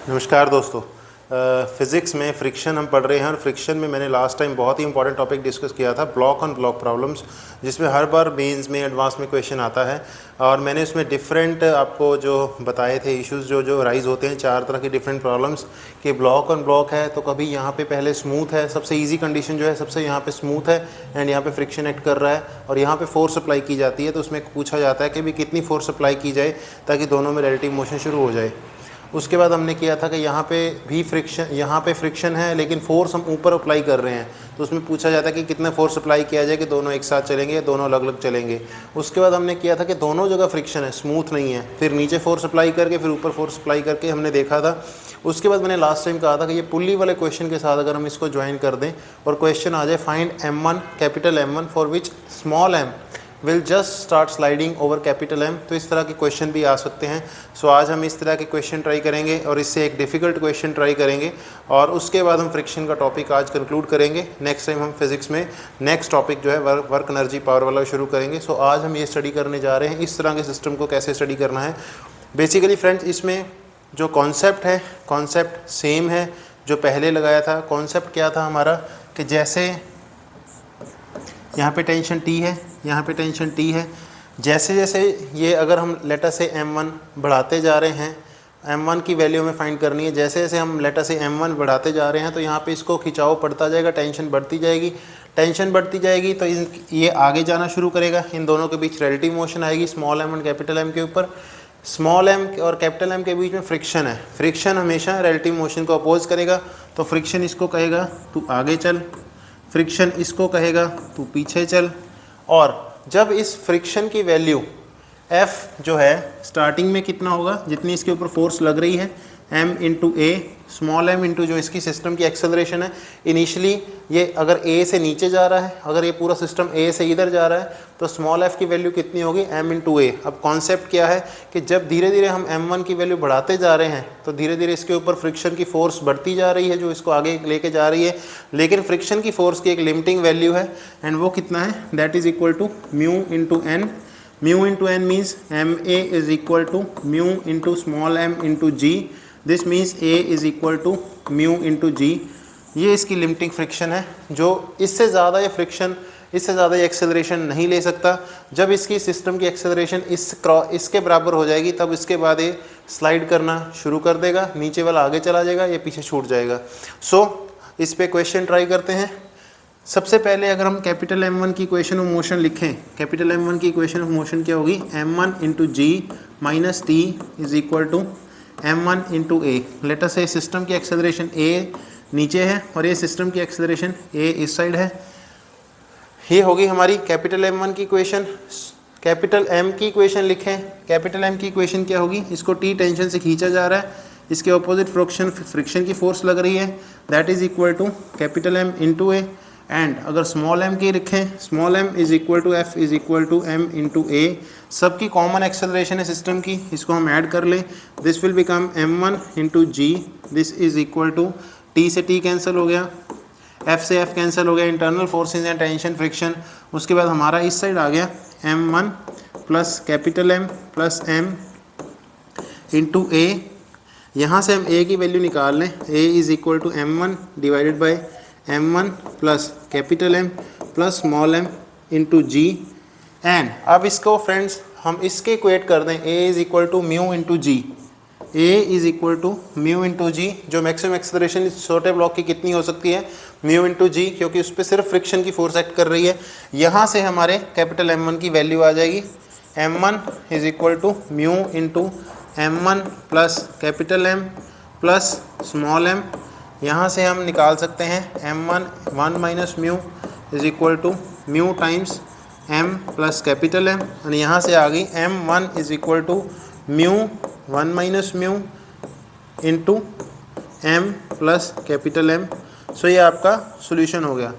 नमस्कार दोस्तों। फिज़िक्स में फ्रिक्शन हम पढ़ रहे हैं और फ्रिक्शन में मैंने लास्ट टाइम बहुत ही इंपॉर्टेंट टॉपिक डिस्कस किया था, ब्लॉक ऑन ब्लॉक प्रॉब्लम्स, जिसमें हर बार मेंस में एडवांस में क्वेश्चन आता है। और मैंने उसमें डिफरेंट आपको जो बताए थे इश्यूज़ जो राइज होते हैं, 4 तरह की डिफरेंट प्रॉब्लम्स कि ब्लॉक ऑन ब्लॉक है तो कभी यहाँ पे पहले स्मूथ है, सबसे ईजी कंडीशन जो है सबसे यहाँ पे स्मूथ है एंड यहाँ पे फ्रिक्शन एक्ट कर रहा है और यहाँ पे फोर्स अप्लाई की जाती है। तो उसमें पूछा जाता है कि भी कितनी फोर्स अप्लाई की जाए ताकि दोनों में रिलेटिव मोशन शुरू हो जाए। उसके बाद हमने किया था कि यहाँ पे भी फ्रिक्शन, यहाँ पे फ्रिक्शन है लेकिन फोर्स हम ऊपर अप्लाई कर रहे हैं, तो उसमें पूछा जाता है कि कितना फोर्स अप्लाई किया जाए कि दोनों एक साथ चलेंगे, दोनों अलग अलग चलेंगे। उसके बाद हमने किया था कि दोनों जगह फ्रिक्शन है, स्मूथ नहीं है, फिर नीचे फोर्स अप्लाई करके फिर ऊपर फोर्स अप्लाई करके हमने देखा था। उसके बाद मैंने लास्ट टाइम कहा था कि ये पुल्ली वाले क्वेश्चन के साथ अगर हम इसको ज्वाइन कर दें और क्वेश्चन आ जाए find M1 capital M1 for which small m will just start sliding over capital M, तो इस तरह के क्वेश्चन भी आ सकते हैं। सो आज हम इस तरह के क्वेश्चन ट्राई करेंगे और इससे एक डिफ़िकल्ट क्वेश्चन ट्राई करेंगे और उसके बाद हम फ्रिक्शन का टॉपिक आज कंक्लूड करेंगे। नेक्स्ट टाइम हम फिजिक्स में नेक्स्ट टॉपिक जो है वर्क एनर्जी पावर वाला शुरू करेंगे। सो आज हम ये स्टडी करने जा रहे हैं इस तरह के सिस्टम को कैसे स्टडी करना है। बेसिकली फ्रेंड्स, इसमें जो कॉन्सेप्ट है, कॉन्सेप्ट सेम है जो पहले लगाया था। कॉन्सेप्ट क्या था हमारा कि जैसे यहाँ पे टेंशन T है, यहाँ पे टेंशन T है, जैसे जैसे ये अगर हम लेटर से M1 बढ़ाते जा रहे हैं, M1 की वैल्यू हमें फाइंड करनी है, जैसे जैसे हम लेटर से M1 बढ़ाते जा रहे हैं तो यहाँ पे इसको खिंचाव पड़ता जाएगा, टेंशन बढ़ती जाएगी, टेंशन बढ़ती जाएगी तो ये आगे जाना शुरू करेगा, इन दोनों के बीच रिलेटिव मोशन आएगी स्मॉल m और कैपिटल M के ऊपर। स्मॉल m और कैपिटल M के बीच में फ्रिक्शन है, फ्रिक्शन हमेशा रिलेटिव मोशन को अपोज करेगा, तो फ्रिक्शन इसको कहेगा तू आगे चल, फ्रिक्शन इसको कहेगा तू पीछे चल। और जब इस फ्रिक्शन की वैल्यू F जो है स्टार्टिंग में कितना होगा, जितनी इसके ऊपर फोर्स लग रही है m इंटू ए, स्मॉल m इंटू जो इसकी सिस्टम की एक्सेलरेशन है, इनिशियली ये अगर a से नीचे जा रहा है, अगर ये पूरा सिस्टम a से इधर जा रहा है तो स्मॉल f की वैल्यू कितनी होगी m इंटू ए। अब कॉन्सेप्ट क्या है कि जब धीरे धीरे हम m1 की वैल्यू बढ़ाते जा रहे हैं तो धीरे धीरे इसके ऊपर फ्रिक्शन की फोर्स बढ़ती जा रही है जो इसको आगे लेके जा रही है, लेकिन फ्रिक्शन की फोर्स की एक लिमिटिंग वैल्यू है एंड वो कितना है, that is equal to mu into N. Mu into N means M A is equal to mu into small m into G, this means A is equal to mu into G. ये इसकी limiting friction है, जो इससे ज़्यादा ये friction, इससे ज़्यादा ये एक्सेलरेशन नहीं ले सकता। जब इसकी सिस्टम की एक्सेलरेशन इसके बराबर हो जाएगी तब इसके बाद ये स्लाइड करना शुरू कर देगा, नीचे वाला आगे चला जाएगा, ये पीछे छूट जाएगा। सो इस पे क्वेश्चन ट्राई करते हैं। सबसे पहले अगर हम कैपिटल M1 की इक्वेशन ऑफ मोशन लिखें, कैपिटल M1 की इक्वेशन ऑफ मोशन क्या होगी, M1 into ji minus T is equal to M1 into a. लेटर से सिस्टम की एक्सेलरेशन A नीचे है और ये सिस्टम की एक्सेलरेशन A इस साइड है। ये होगी हमारी कैपिटल M1 की इक्वेशन। कैपिटल M की इक्वेशन लिखें, कैपिटल M की इक्वेशन क्या होगी, इसको T टेंशन से खींचा जा रहा है, इसके ऑपोजिट फ्रिक्शन की फोर्स लग रही है, that is equal to capital M into A. And अगर स्मॉल m की लिखें, small m is equal to F is equal to M into A. सबकी कॉमन एक्सेलरेशन है सिस्टम की, इसको हम ऐड कर लें, this will become M1 into G, this is equal to T से T कैंसिल हो गया, F से F कैंसिल हो गया, internal forces and tension friction. उसके बाद हमारा इस साइड आ गया M1 plus capital M plus M into A. यहाँ से हम A की वैल्यू निकाल लें, A is equal to M1 divided by M1 plus capital M plus small m into G. And अब इसको फ्रेंड्स हम इसके इक्वेट कर दें, A is equal to mu into G, A is equal to mu into G, जो maximum acceleration इस छोटे block की कितनी हो सकती है, म्यू इंटू जी, क्योंकि उस पर सिर्फ फ्रिक्शन की फोर्स एक्ट कर रही है। यहाँ से हमारे कैपिटल M1 की वैल्यू आ जाएगी, M1 is equal to mu into M1 plus capital M plus small m। यहाँ से हम निकाल सकते हैं M1 1 minus mu is equal to mu times M plus capital M, और यहाँ से आ गई M1 is equal to mu 1 minus mu into M plus capital M। So ये आपका सॉल्यूशन हो गया।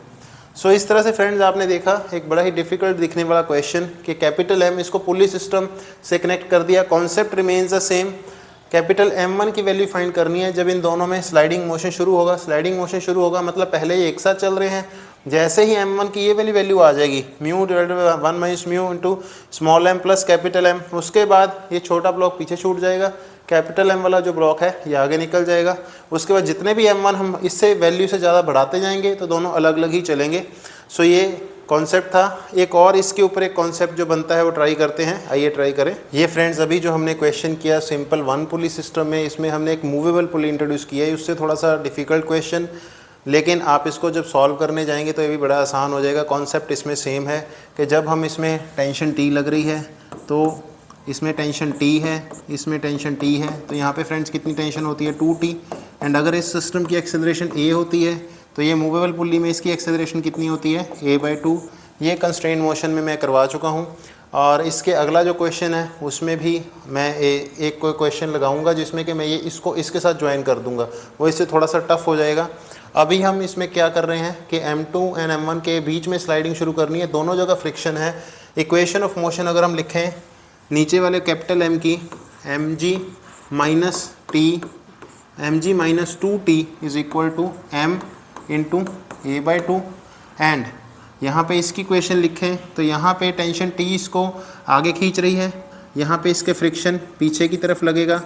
सो इस तरह से फ्रेंड्स आपने देखा एक बड़ा ही डिफिकल्ट दिखने वाला क्वेश्चन कि कैपिटल M इसको पुली सिस्टम से कनेक्ट कर दिया, concept remains the same. Capital M1 की वैल्यू फाइंड करनी है जब इन दोनों में स्लाइडिंग मोशन शुरू होगा। स्लाइडिंग मोशन शुरू होगा मतलब पहले ये एक साथ चल रहे हैं, जैसे ही m1 की ये वाली वैल्यू आ जाएगी mu divided by 1 minus mu into small m plus capital M, उसके बाद ये छोटा ब्लॉक पीछे छूट जाएगा, कैपिटल M वाला जो ब्लॉक है ये आगे निकल जाएगा। उसके बाद जितने भी m1 हम इससे वैल्यू से ज़्यादा बढ़ाते जाएंगे तो दोनों अलग अलग ही चलेंगे। सो ये कॉन्सेप्ट था। एक और इसके ऊपर एक कॉन्सेप्ट जो बनता है वो ट्राई करते हैं, आइए ट्राई करें। ये फ्रेंड्स अभी जो हमने क्वेश्चन किया सिंपल 1 पुली सिस्टम में, इसमें हमने एक मूवेबल पुली इंट्रोड्यूस किया है, उससे थोड़ा सा डिफ़िकल्ट क्वेश्चन, लेकिन आप इसको जब सॉल्व करने जाएंगे तो ये भी बड़ा आसान हो जाएगा। कॉन्सेप्ट इसमें सेम है कि जब हम इसमें टेंशन T लग रही है तो इसमें टेंशन T है, इसमें टेंशन T है, तो यहाँ पे फ्रेंड्स कितनी टेंशन होती है 2T। एंड अगर इस सिस्टम की एक्सेलरेशन A होती है तो ये मूवेबल पुली में इसकी एक्सेलरेशन कितनी होती है A/2। ये कंस्ट्रेंट मोशन में मैं करवा चुका हूँ। और इसके अगला जो क्वेश्चन है उसमें भी मैं एक कोई क्वेश्चन लगाऊंगा जिसमें कि मैं ये इसको इसके साथ ज्वाइन कर दूंगा, वो इससे थोड़ा सा टफ हो जाएगा। अभी हम इसमें क्या कर रहे हैं कि m2 एंड m1 के बीच में स्लाइडिंग शुरू करनी है, दोनों जगह फ्रिक्शन है। इक्वेशन ऑफ मोशन अगर हम लिखें नीचे वाले कैपिटल M की mg माइनस टी, mg minus 2t is equal to m into A/2। And यहाँ पे इसकी इक्वेशन लिखें तो यहाँ पे टेंशन T इसको आगे खींच रही है, यहाँ पे इसके फ्रिक्शन पीछे की तरफ लगेगा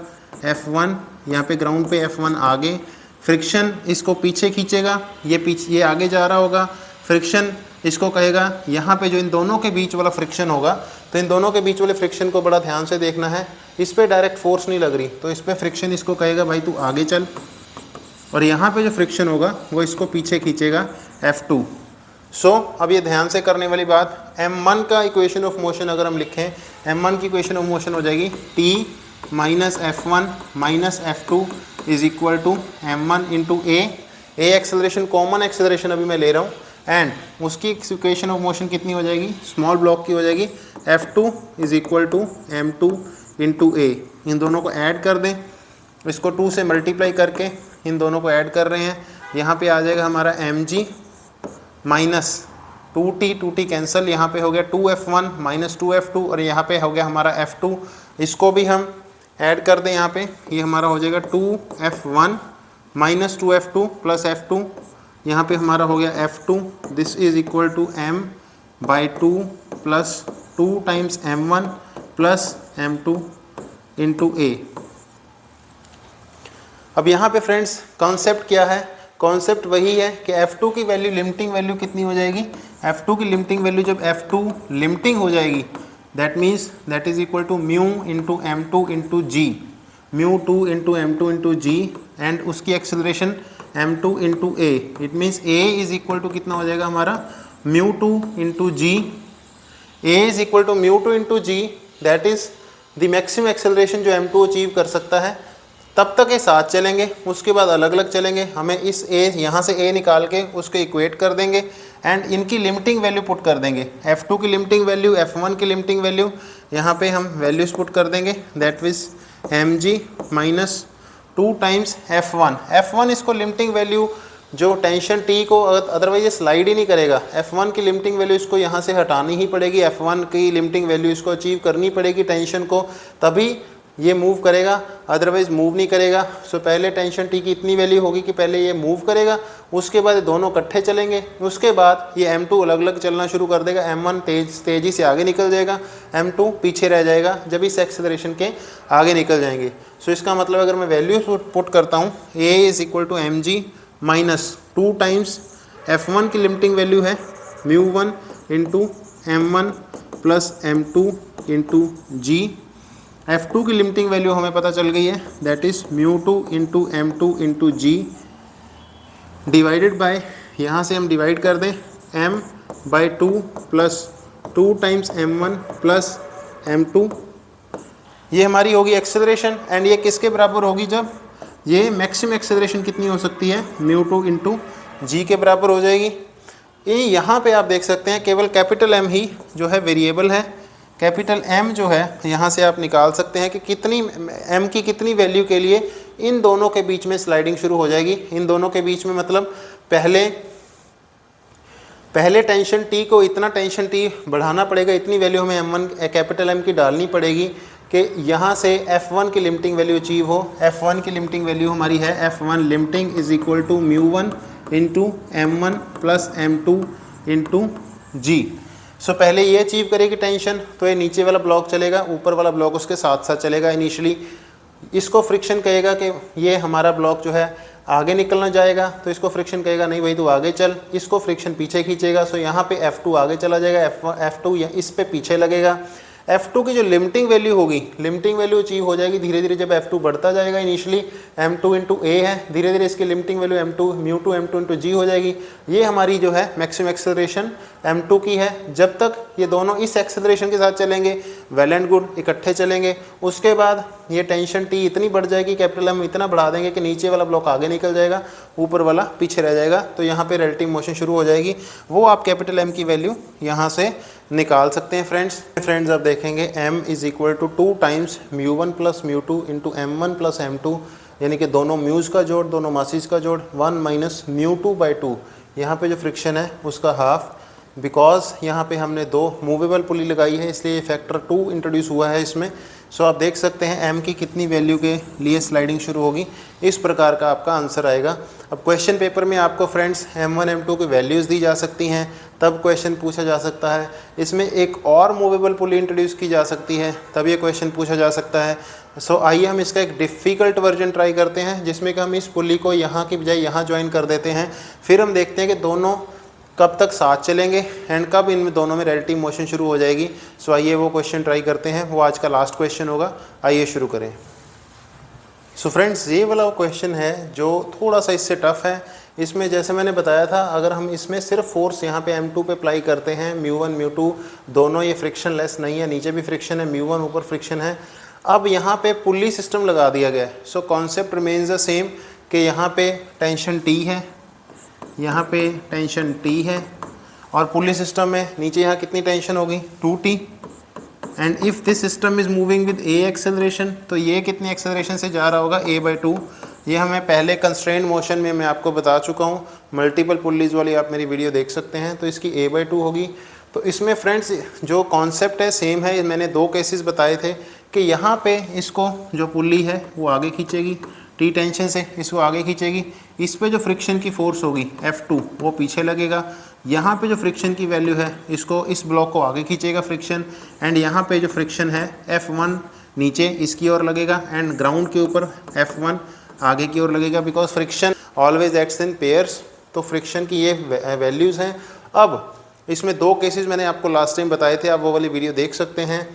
F1, यहाँ पे ग्राउंड पे F1 आगे, फ्रिक्शन इसको पीछे खींचेगा, ये पीछे ये आगे जा रहा होगा, फ्रिक्शन इसको कहेगा यहाँ पे जो इन दोनों के बीच वाला फ्रिक्शन होगा, तो इन दोनों के बीच वाले फ्रिक्शन को बड़ा ध्यान से देखना है। इस पर डायरेक्ट फोर्स नहीं लग रही तो इस पर फ्रिक्शन इसको कहेगा भाई तू आगे चल, और यहाँ पे जो फ्रिक्शन होगा वो इसको पीछे खींचेगा F2। सो अब ये ध्यान से करने वाली बात, m1 का इक्वेशन ऑफ मोशन अगर हम लिखें, m1 की इक्वेशन ऑफ मोशन हो जाएगी t minus F1 minus F2 is equal to m1 into a acceleration, common acceleration अभी मैं ले रहा हूँ, एंड उसकी इक्वेशन ऑफ मोशन कितनी हो जाएगी स्मॉल ब्लॉक की हो जाएगी F2 is equal to m2 into a। इन दोनों को ऐड कर दें, इसको 2 से मल्टीप्लाई करके इन दोनों को ऐड कर रहे हैं, यहाँ पे आ जाएगा हमारा mg माइनस 2t कैंसिल, यहाँ पे हो गया 2f1 माइनस 2f2 और यहाँ पे हो गया हमारा f2। इसको भी हम ऐड कर दें, यहाँ पे ये हमारा हो जाएगा 2f1 minus 2f2 plus f2, यहाँ पे हमारा हो गया f2। This is equal to m/2 plus 2 times m1 plus m2 into a। अब यहाँ पे फ्रेंड्स कॉन्सेप्ट क्या है, कॉन्सेप्ट वही है कि F2 की वैल्यू लिमिटिंग वैल्यू कितनी हो जाएगी, F2 की लिमिटिंग वैल्यू जब F2 लिमिटिंग हो जाएगी that means that is equal to mu into m2 into G, mu 2 into m2 into G, and उसकी acceleration m2 into a। It means a is equal to कितना हो जाएगा हमारा mu 2 into G, a is equal to mu 2 into G, that is the maximum acceleration जो m2 achieve कर सकता है। तब तक ये साथ चलेंगे, उसके बाद अलग अलग चलेंगे। हमें इस a यहाँ से a निकाल के उसको इक्वेट कर देंगे एंड इनकी लिमिटिंग वैल्यू पुट कर देंगे, F2 की लिमिटिंग वैल्यू, F1 की लिमिटिंग वैल्यू, यहाँ पे हम वैल्यूज पुट कर देंगे that is mg minus 2 times F1 इसको लिमिटिंग वैल्यू जो टेंशन T को अदरवाइज ये स्लाइड ही नहीं करेगा, F1 की लिमिटिंग वैल्यू इसको यहाँ से हटानी ही पड़ेगी, F1 की लिमिटिंग वैल्यू इसको अचीव करनी पड़ेगी टेंशन को, तभी ये मूव करेगा, अदरवाइज मूव नहीं करेगा। सो पहले टेंशन T की इतनी वैल्यू होगी कि पहले ये मूव करेगा, उसके बाद दोनों इकट्ठे चलेंगे, उसके बाद ये m2 अलग अलग चलना शुरू कर देगा, m1 तेज़ी से आगे निकल जाएगा, m2 पीछे रह जाएगा जब इस एक्सेलरेशन के आगे निकल जाएंगे। सो इसका मतलब अगर मैं वैल्यू पुट करता हूँ a is equal to mg minus 2 times F1 की लिमिटिंग वैल्यू है μ1 into m1 plus m2 into G, F2 की लिमिटिंग वैल्यू हमें पता चल गई है that is μ2 into m2 into ji, divided by, यहाँ से हम डिवाइड कर दें m/2 plus 2 times m1 plus m2। ये हमारी होगी एक्सेलरेशन, एंड ये किसके बराबर होगी, जब ये मैक्सिमम एक्सेलरेशन कितनी हो सकती है μ2 इंटू जी के बराबर हो जाएगी। ये यहाँ पे आप देख सकते हैं केवल कैपिटल M ही जो है वेरिएबल है, कैपिटल M जो है यहाँ से आप निकाल सकते हैं कि कितनी M की कितनी वैल्यू के लिए इन दोनों के बीच में स्लाइडिंग शुरू हो जाएगी। इन दोनों के बीच में मतलब पहले टेंशन T को इतना टेंशन T बढ़ाना पड़ेगा, इतनी वैल्यू हमें M1 कैपिटल M की डालनी पड़ेगी कि यहाँ से F1 की लिमिटिंग वैल्यू अचीव हो। F1 की लिमिटिंग वैल्यू हमारी है F1 limiting is equal to μ1 into M1 plus M2 into G। So पहले ये अचीव करेगी टेंशन, तो ये नीचे वाला ब्लॉक चलेगा, ऊपर वाला ब्लॉक उसके साथ साथ चलेगा इनिशियली। इसको फ्रिक्शन कहेगा कि ये हमारा ब्लॉक जो है आगे निकलना जाएगा, तो इसको फ्रिक्शन कहेगा नहीं भाई तू आगे चल। इसको फ्रिक्शन पीछे खींचेगा, सो यहाँ पे F2 आगे चला जाएगा, F2 इस पे पीछे लगेगा। F2 की जो लिमिटिंग वैल्यू होगी, लिमिटिंग वैल्यू अचीव हो जाएगी धीरे धीरे जब F2 बढ़ता जाएगा। इनिशियली M2 इंटू A है, धीरे धीरे इसकी limiting value M2 into G हो जाएगी। ये हमारी जो है मैक्सिमम एक्सेलरेशन M2 की है। जब तक ये दोनों इस एक्सेलरेशन के साथ चलेंगे वेल एंड गुड, इकट्ठे चलेंगे। उसके बाद ये टेंशन T इतनी बढ़ जाएगी, कैपिटल M इतना बढ़ा देंगे कि नीचे वाला ब्लॉक आगे निकल जाएगा, ऊपर वाला पीछे रह जाएगा। तो यहाँ पे रिलेटिव मोशन शुरू हो जाएगी। वो आप कैपिटल M की वैल्यू यहाँ से निकाल सकते हैं फ्रेंड्स आप देखेंगे M is equal to 2 times μ1 plus μ2 into M1 plus M2, यानी कि दोनों म्यूज़ का जोड़, दोनों मासीज का जोड़, 1 माइनस μ2/2। यहाँ पे जो फ्रिक्शन है उसका हाफ, बिकॉज यहाँ पे हमने 2 मूवेबल पुली लगाई है इसलिए फैक्टर 2 इंट्रोड्यूस हुआ है इसमें। सो आप देख सकते हैं M की कितनी वैल्यू के लिए स्लाइडिंग शुरू होगी। इस प्रकार का आपका आंसर आएगा। अब क्वेश्चन पेपर में आपको फ्रेंड्स M1 M2 की वैल्यूज़ दी जा सकती हैं, तब क्वेश्चन पूछा जा सकता है। इसमें एक और मूवेबल पुली इंट्रोड्यूस की जा सकती है, तब ये क्वेश्चन पूछा जा सकता है। सो आइए हम इसका एक डिफ़िकल्ट वर्जन ट्राई करते हैं, जिसमें कि हम इस पुली को यहाँ की बजाय यहाँ ज्वाइन कर देते हैं। फिर हम देखते हैं कि दोनों कब तक साथ चलेंगे एंड कब इनमें दोनों में रिलेटिव मोशन शुरू हो जाएगी। सो आइए वो क्वेश्चन ट्राई करते हैं, वो आज का लास्ट क्वेश्चन होगा। आइए शुरू करें। सो फ्रेंड्स ये वाला क्वेश्चन है जो थोड़ा सा इससे टफ है। इसमें जैसे मैंने बताया था, अगर हम इसमें सिर्फ फोर्स यहाँ पे M2 पे अप्लाई करते हैं, μ1 μ2 दोनों ये फ्रिक्शन लेस नहीं है, नीचे भी फ्रिक्शन है, μ1 ऊपर फ्रिक्शन है। अब यहाँ पे पुली सिस्टम लगा दिया गया है। So concept remains the same कि यहाँ पे टेंशन T है, यहाँ पे टेंशन T है, और पुली सिस्टम में नीचे यहाँ कितनी टेंशन होगी 2T। And if this system is moving with A acceleration, तो ये कितनी एक्सेलरेशन से जा रहा होगा A/2। ये हमें पहले कंस्ट्रेंट मोशन में मैं आपको बता चुका हूँ, मल्टीपल पुलीज वाली आप मेरी वीडियो देख सकते हैं। तो इसकी A/2 होगी। तो इसमें फ्रेंड्स जो कॉन्सेप्ट है सेम है। मैंने 2 केसेस बताए थे कि यहाँ पे इसको जो पुली है वो आगे खींचेगी, T टेंशन से इसको आगे खींचेगी। इस पे जो फ्रिक्शन की फोर्स होगी F2 वो पीछे लगेगा। यहाँ पे जो फ्रिक्शन की वैल्यू है इसको, इस ब्लॉक को आगे खींचेगा फ्रिक्शन। एंड यहाँ पे जो फ्रिक्शन है F1 नीचे इसकी ओर लगेगा, एंड ग्राउंड के ऊपर F1 आगे की ओर लगेगा, because friction always acts in pairs. तो फ्रिक्शन की ये वैल्यूज़ हैं। अब इसमें 2 केसेस मैंने आपको लास्ट टाइम बताए थे, आप वो वाली वीडियो देख सकते हैं।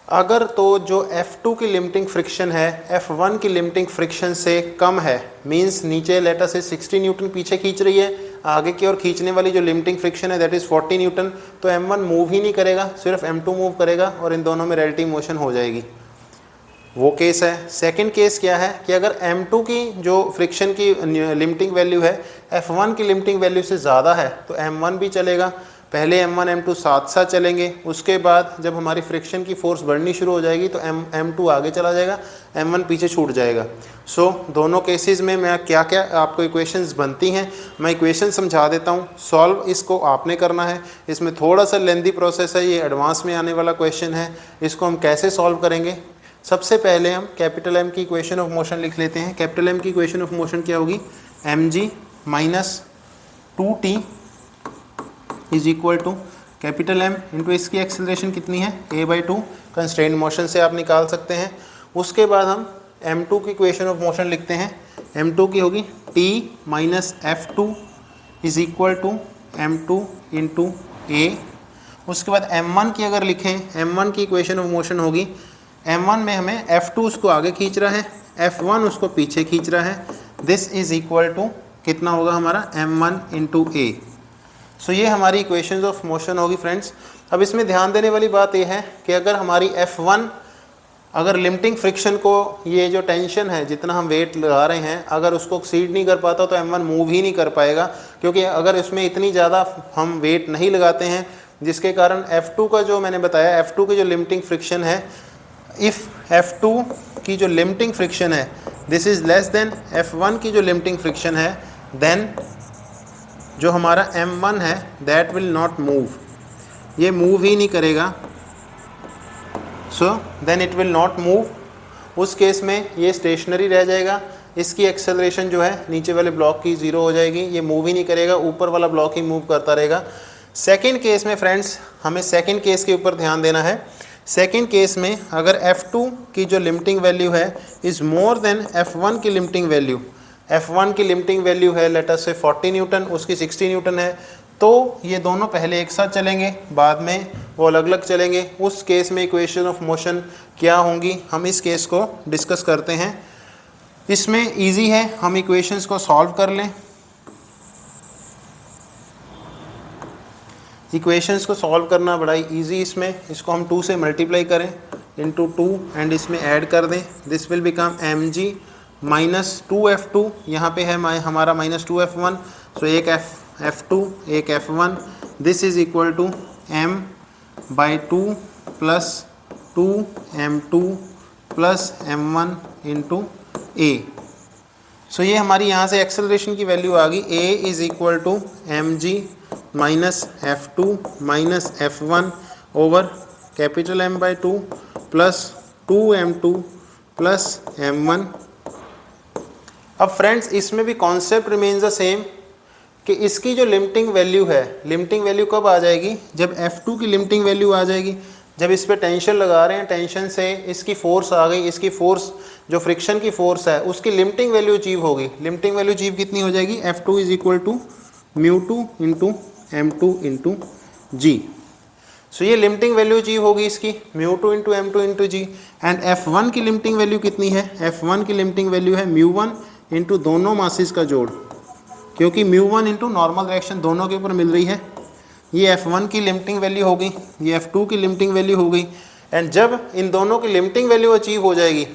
अगर तो जो F2 की लिमिटिंग फ्रिक्शन है F1 की लिमिटिंग फ्रिक्शन से कम है, मींस नीचे लेटर से 60 न्यूटन पीछे खींच रही है, आगे की ओर खींचने वाली जो लिमिटिंग फ्रिक्शन है दैट इज़ 40 न्यूटन, तो M1 मूव ही नहीं करेगा, सिर्फ M2 मूव करेगा और इन दोनों में रिलेटिव मोशन हो जाएगी। वो केस है। सेकंड केस क्या है कि अगर M2 की जो फ्रिक्शन की लिमिटिंग वैल्यू है F1 की लिमिटिंग वैल्यू से ज़्यादा है, तो M1 भी चलेगा। पहले M1 M2 साथ साथ चलेंगे, उसके बाद जब हमारी फ्रिक्शन की फोर्स बढ़नी शुरू हो जाएगी तो M2 आगे चला जाएगा, M1 पीछे छूट जाएगा। सो दोनों केसेस में मैं क्या क्या आपको इक्वेशंस बनती हैं, मैं इक्वेशन समझा देता हूँ। सॉल्व इसको आपने करना है। इसमें थोड़ा सा लेंदी प्रोसेस है, ये एडवांस में आने वाला क्वेश्चन है। इसको हम कैसे सॉल्व करेंगे, सबसे पहले हम कैपिटल M की इक्वेशन ऑफ मोशन लिख लेते हैं। कैपिटल M की इक्वेशन ऑफ मोशन क्या होगी, mg minus 2t is equal to capital M into इसकी एक्सेलरेशन कितनी है A/2, कंस्ट्रेंट मोशन से आप निकाल सकते हैं। उसके बाद हम M2 की इक्वेशन ऑफ मोशन लिखते हैं। M2 की होगी T minus F2 is equal to M2 into A। उसके बाद M1 की अगर लिखें, M1 की इक्वेशन ऑफ मोशन होगी, M1 में हमें F2 उसको आगे खींच रहा है, F1 उसको पीछे खींच रहा है। दिस इज इक्वल टू कितना होगा हमारा M1 इंटू A। सो ये हमारी इक्वेशंस ऑफ मोशन होगी फ्रेंड्स। अब इसमें ध्यान देने वाली बात यह है कि अगर हमारी F1 अगर लिमिटिंग फ्रिक्शन को, ये जो टेंशन है जितना हम वेट लगा रहे हैं, अगर उसको एक्सीड नहीं कर पाता तो M1 मूव ही नहीं कर पाएगा, क्योंकि अगर इसमें इतनी ज़्यादा हम वेट नहीं लगाते हैं, जिसके कारण F2 का जो मैंने बताया F2 की जो लिमिटिंग फ्रिक्शन है, इफ़ F2 की जो लिमिटिंग फ्रिक्शन है this is less than F1 की जो लिमिटिंग फ्रिक्शन है, देन जो हमारा M1 है दैट विल नॉट मूव, ये मूव ही नहीं करेगा। So then it will not move. उस केस में ये स्टेशनरी रह जाएगा, इसकी एक्सेलरेशन जो है नीचे वाले ब्लॉक की 0 हो जाएगी, ये मूव ही नहीं करेगा, ऊपर वाला ब्लॉक ही मूव करता रहेगा। सेकेंड केस में फ्रेंड्स हमें सेकेंड केस के ऊपर ध्यान देना है। सेकेंड केस में अगर F2 की जो लिमिटिंग वैल्यू है इज़ मोर देन F1 की लिमिटिंग वैल्यू, F1 की लिमिटिंग वैल्यू है लेट अस से 40 न्यूटन, उसकी 60 न्यूटन है, तो ये दोनों पहले एक साथ चलेंगे, बाद में वो अलग अलग चलेंगे। उस केस में इक्वेशन ऑफ मोशन क्या होंगी, हम इस केस को डिस्कस करते हैं। इसमें इजी है, हम इक्वेशंस को सॉल्व कर लें। इक्वेशंस को सॉल्व करना बड़ा ही ईजी, इसमें इसको हम 2 से मल्टीप्लाई करें इंटू 2 एंड इसमें ऐड कर दें, this will become mg minus 2f2, यहाँ पे है हमारा माइनस 2f1, सो एक f2 एक f1, this is equal to m by 2 plus 2m2 plus m1 into a। So ये हमारी यहाँ से एक्सेलरेशन की वैल्यू आ गई, a is equal to mg minus f2 minus f1 over capital M by 2 plus 2m2 plus m1। अब friends इसमें भी कॉन्सेप्ट रिमेन्स द सेम कि इसकी जो लिमिटिंग वैल्यू है, लिमिटिंग वैल्यू कब आ जाएगी, जब F2 की लिमिटिंग वैल्यू आ जाएगी, जब इस पे टेंशन लगा रहे हैं, टेंशन से इसकी फोर्स आ गई, इसकी फोर्स जो फ्रिक्शन की फोर्स है उसकी लिमिटिंग वैल्यू अचीव होगी। लिमिटिंग वैल्यू अचीव कितनी हो जाएगी, F2 is equal to μ2 into m2 into G. So ये लिमिटिंग वैल्यू अचीव होगी इसकी μ2 into m2 into G. And F1 की लिमिटिंग वैल्यू कितनी है, F1 की लिमिटिंग वैल्यू है μ1 इंटू दोनों मासेस का जोड़, क्योंकि μ1 इंटू नॉर्मल डायरेक्शन दोनों के ऊपर मिल रही है। ये F1 की लिमिटिंग वैल्यू हो गई, ये F2 की लिमिटिंग वैल्यू हो गई। एंड जब इन दोनों की लिमिटिंग वैल्यू अचीव हो जाएगी,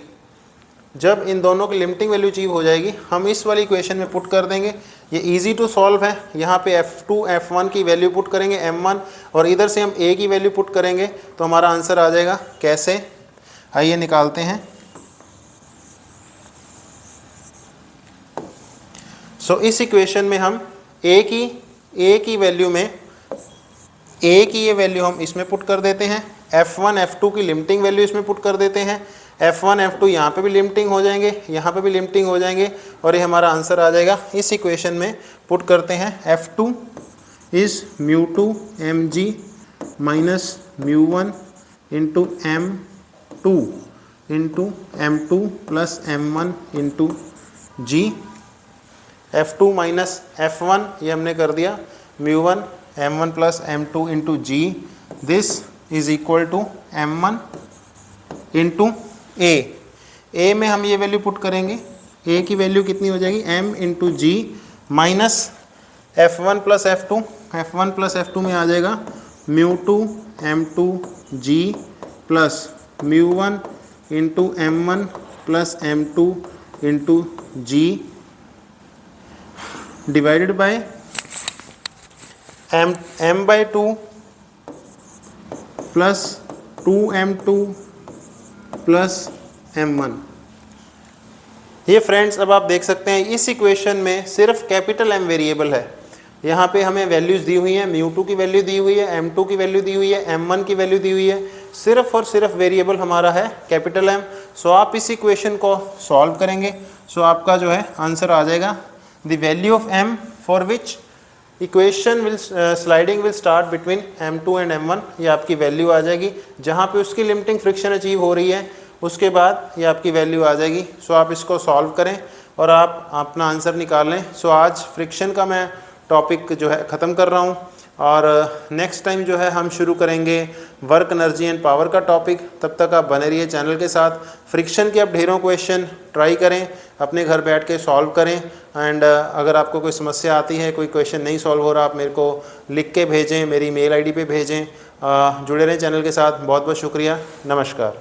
जब इन दोनों की लिमिटिंग वैल्यू अचीव हो जाएगी, हम इस वाली इक्वेशन में पुट कर देंगे। ये इजी टू सॉल्व है, यहाँ पे F2 F1 की वैल्यू पुट करेंगे m1 और इधर से हम a की वैल्यू पुट करेंगे तो हमारा आंसर आ जाएगा। कैसे, आइए निकालते हैं। सो इस इक्वेशन में हम a की वैल्यू में a की ये वैल्यू हम इसमें पुट कर देते हैं, F1 F2 की लिमिटिंग वैल्यू इसमें पुट कर देते हैं, F1 F2 यहाँ पे भी लिमिटिंग हो जाएंगे, यहाँ पे भी लिमिटिंग हो जाएंगे और ये हमारा आंसर आ जाएगा। इस इक्वेशन में पुट करते हैं, F2 is μ2 mg minus μ1 into m2 into m2 plus m1 into G. F2 minus F1 ये हमने कर दिया μ1 m1 plus m2 into G, this is equal to m1 into a में हम ये वैल्यू पुट करेंगे, a की वैल्यू कितनी हो जाएगी m इंटू जी minus F1 plus F2, F1 plus F2 में आ जाएगा μ2 m2 g plus μ1 into m1 plus m2 into ji divided by m by 2 plus 2m2 plus m1। ये फ्रेंड्स अब आप देख सकते हैं इस इक्वेशन में सिर्फ कैपिटल M वेरिएबल है। यहाँ पे हमें वैल्यूज़ दी हुई हैं, μ2 की वैल्यू दी हुई है, m2 की वैल्यू दी हुई है, m1 की वैल्यू दी हुई है, सिर्फ और सिर्फ वेरिएबल हमारा है कैपिटल M। सो आप इस इक्वेशन को सॉल्व करेंगे, सो आपका जो है आंसर आ जाएगा the value of m for which equation will sliding will start between m2 and m1। ये आपकी वैल्यू आ जाएगी, जहाँ पे उसकी लिमिटिंग फ्रिक्शन अचीव हो रही है उसके बाद ये आपकी वैल्यू आ जाएगी। सो आप इसको सॉल्व करें और आप अपना आंसर निकाल लें। सो आज फ्रिक्शन का मैं टॉपिक जो है ख़त्म कर रहा हूँ और नेक्स्ट टाइम जो है हम शुरू करेंगे वर्क एनर्जी एंड पावर का टॉपिक। तब तक आप बने रहिए चैनल के साथ। फ्रिक्शन के आप ढेरों क्वेश्चन ट्राई करें, अपने घर बैठ के सॉल्व करें। एंड अगर आपको कोई समस्या आती है, कोई क्वेश्चन नहीं सॉल्व हो रहा, आप मेरे को लिख के भेजें, मेरी मेल आईडी पे भेजें। जुड़े रहें चैनल के साथ। बहुत बहुत शुक्रिया, नमस्कार।